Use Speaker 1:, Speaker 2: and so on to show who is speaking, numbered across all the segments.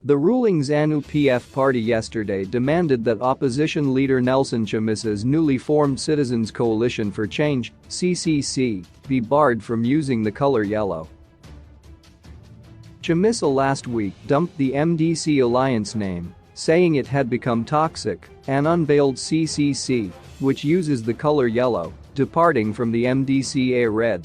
Speaker 1: The ruling Zanu PF party yesterday demanded that opposition leader Nelson Chamisa's newly formed Citizens Coalition for Change (CCC) be barred from using the color yellow. Chamisa last week dumped the MDC alliance name, saying it had become toxic, and unveiled CCC, which uses the color yellow, departing from the MDCA red.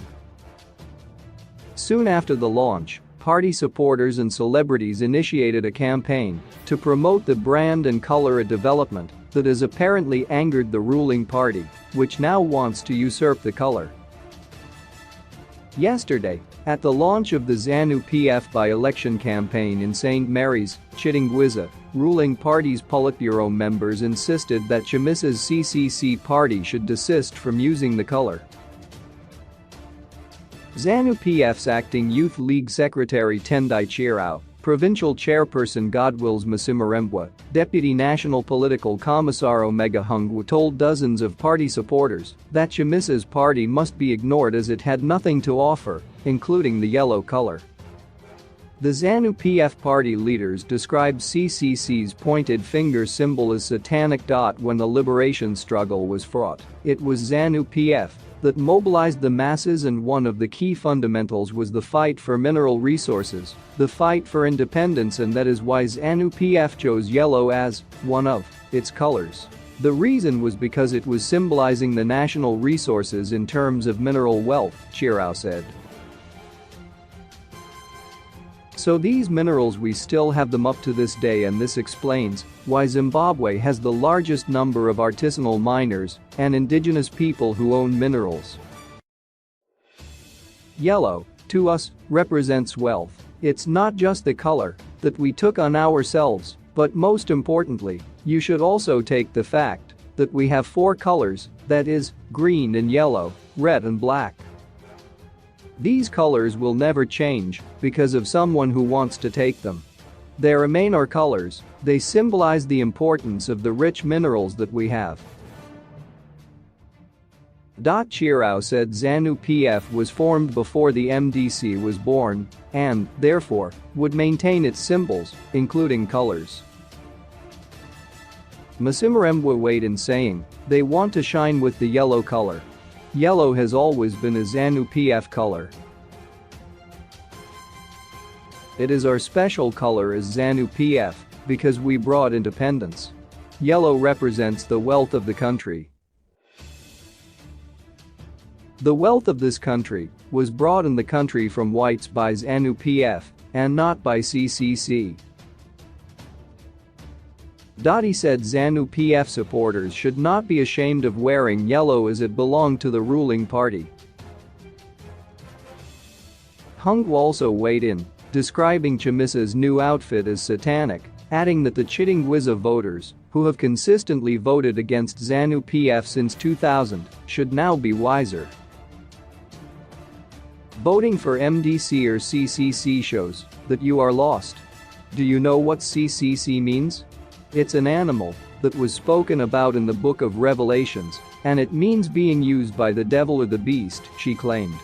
Speaker 1: Soon after the launch, party supporters and celebrities initiated a campaign to promote the brand and color, a development that has apparently angered the ruling party, which now wants to usurp the color. Yesterday, at the launch of the Zanu PF by-election campaign in St. Mary's, Chitingwiza, ruling party's Politburo members insisted that Chamisa's CCC party should desist from using the color. Zanu PF's acting Youth League Secretary Tendai Chirao, Provincial Chairperson Godwills Masimarembwa, Deputy National Political Commissar Omega Hungwu told dozens of party supporters that Chamisa's party must be ignored as it had nothing to offer, including the yellow color. The Zanu PF party leaders described CCC's pointed finger symbol as satanic. When the liberation struggle was fraught, it was Zanu PF that mobilized the masses, and one of the key fundamentals was the fight for mineral resources, the fight for independence, and that is why Zanu PF chose yellow as one of its colors. The reason was because it was symbolizing the national resources in terms of mineral wealth, Chirao said. So these minerals, we still have them up to this day, and this explains why Zimbabwe has the largest number of artisanal miners and indigenous people who own minerals. Yellow, to us, represents wealth. It's not just the color that we took on ourselves, but most importantly, you should also take the fact that we have four colors, that is, green and yellow, red and black. These colors will never change because of someone who wants to take them. They remain our colors, they symbolize the importance of the rich minerals that we have. Chirao said Zanu PF was formed before the MDC was born and, therefore, would maintain its symbols, including colors. Masimarembwa weighed in, saying, "They want to shine with the yellow color. Yellow has always been a Zanu PF color. It is our special color as Zanu PF because we brought independence. Yellow represents the wealth of the country. The wealth of this country was brought in the country from whites by Zanu PF and not by CCC." He said Zanu PF supporters should not be ashamed of wearing yellow as it belonged to the ruling party. Hungwu also weighed in, describing Chamisa's new outfit as satanic, adding that the Chitingwiza voters, who have consistently voted against Zanu PF since 2000, should now be wiser. Voting for MDC or CCC shows that you are lost. Do you know what CCC means? It's an animal that was spoken about in the Book of Revelations, and it means being used by the devil or the beast, she claimed.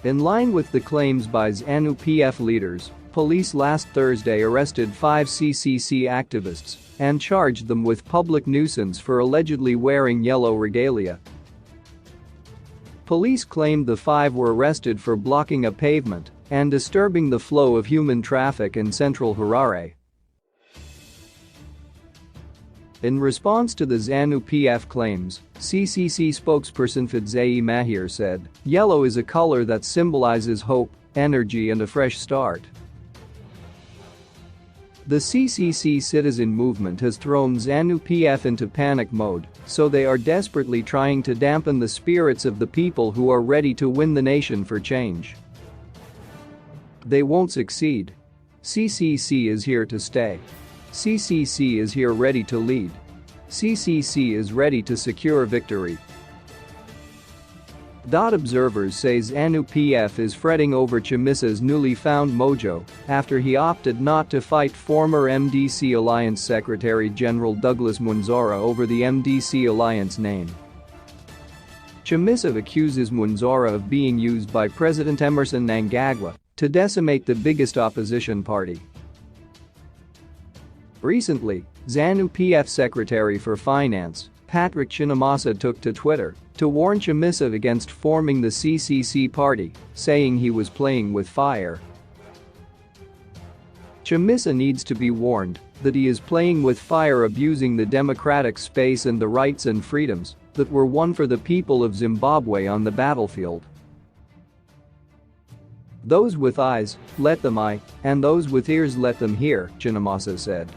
Speaker 1: In line with the claims by Zanu PF leaders, police last Thursday arrested 5 CCC activists and charged them with public nuisance for allegedly wearing yellow regalia. Police claimed the 5 were arrested for blocking a pavement and disturbing the flow of human traffic in central Harare. In response to the Zanu PF claims, CCC spokesperson Fadzai Mahir said, "Yellow is a color that symbolizes hope, energy and a fresh start." The CCC citizen movement has thrown Zanu PF into panic mode, so they are desperately trying to dampen the spirits of the people who are ready to win the nation for change. They won't succeed. CCC is here to stay. CCC is here ready to lead. CCC is ready to secure victory. Observers say Zanu PF is fretting over Chamisa's newly found mojo after he opted not to fight former MDC Alliance Secretary General Douglas Munzora over the MDC Alliance name. Chamisa accuses Munzora of being used by President Emerson Mnangagwa to decimate the biggest opposition party. Recently, Zanu PF Secretary for Finance, Patrick Chamisa took to Twitter to warn Chamisa against forming the CCC party, saying he was playing with fire. Chamisa needs to be warned that he is playing with fire, abusing the democratic space and the rights and freedoms that were won for the people of Zimbabwe on the battlefield. "Those with eyes, let them eye, and those with ears let them hear," Chamisa said.